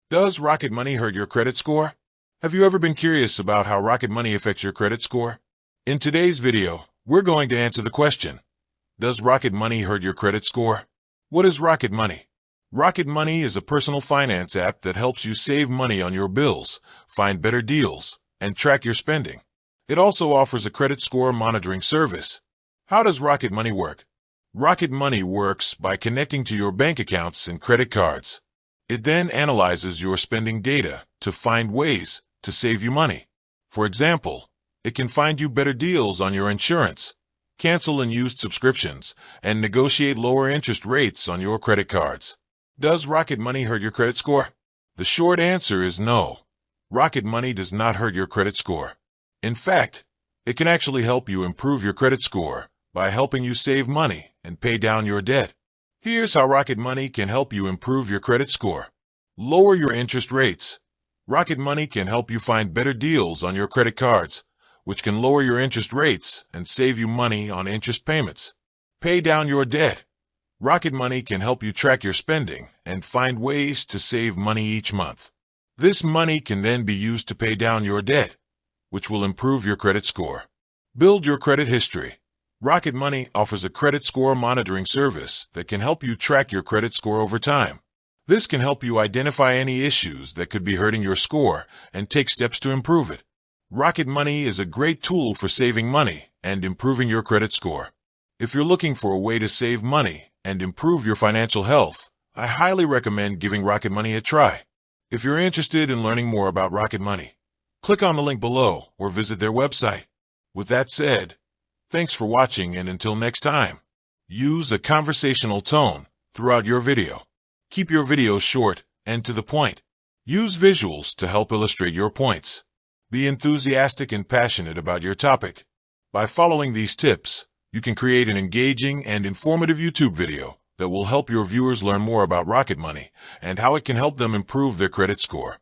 Does Rocket Money hurt your credit score? Have you ever been curious about how Rocket Money affects your credit score? In today's video, we're going to answer the question, does Rocket Money hurt your credit score? What is Rocket Money? Rocket Money is a personal finance app that helps you save money on your bills, find better deals, and track your spending. It also offers a credit score monitoring service. How does Rocket Money work? Rocket Money works by connecting to your bank accounts and credit cards. It then analyzes your spending data to find ways to save you money. For example, it can find you better deals on your insurance, cancel unused subscriptions, and negotiate lower interest rates on your credit cards. Does Rocket Money hurt your credit score? The short answer is no. Rocket Money does not hurt your credit score. In fact, it can actually help you improve your credit score by helping you save money and pay down your debt. Here's how Rocket Money can help you improve your credit score. Lower your interest rates. Rocket Money can help you find better deals on your credit cards, which can lower your interest rates and save you money on interest payments. Pay down your debt. Rocket Money can help you track your spending and find ways to save money each month. This money can then be used to pay down your debt, which will improve your credit score. Build your credit history. Rocket Money offers a credit score monitoring service that can help you track your credit score over time. This can help you identify any issues that could be hurting your score and take steps to improve it. Rocket Money is a great tool for saving money and improving your credit score. If you're looking for a way to save money and improve your financial health, I highly recommend giving Rocket Money a try. If you're interested in learning more about Rocket Money, click on the link below or visit their website. With that said, thanks for watching, and until next time, use a conversational tone throughout your video. Keep your videos short and to the point. Use visuals to help illustrate your points. Be enthusiastic and passionate about your topic. By following these tips, you can create an engaging and informative YouTube video that will help your viewers learn more about Rocket Money and how it can help them improve their credit score.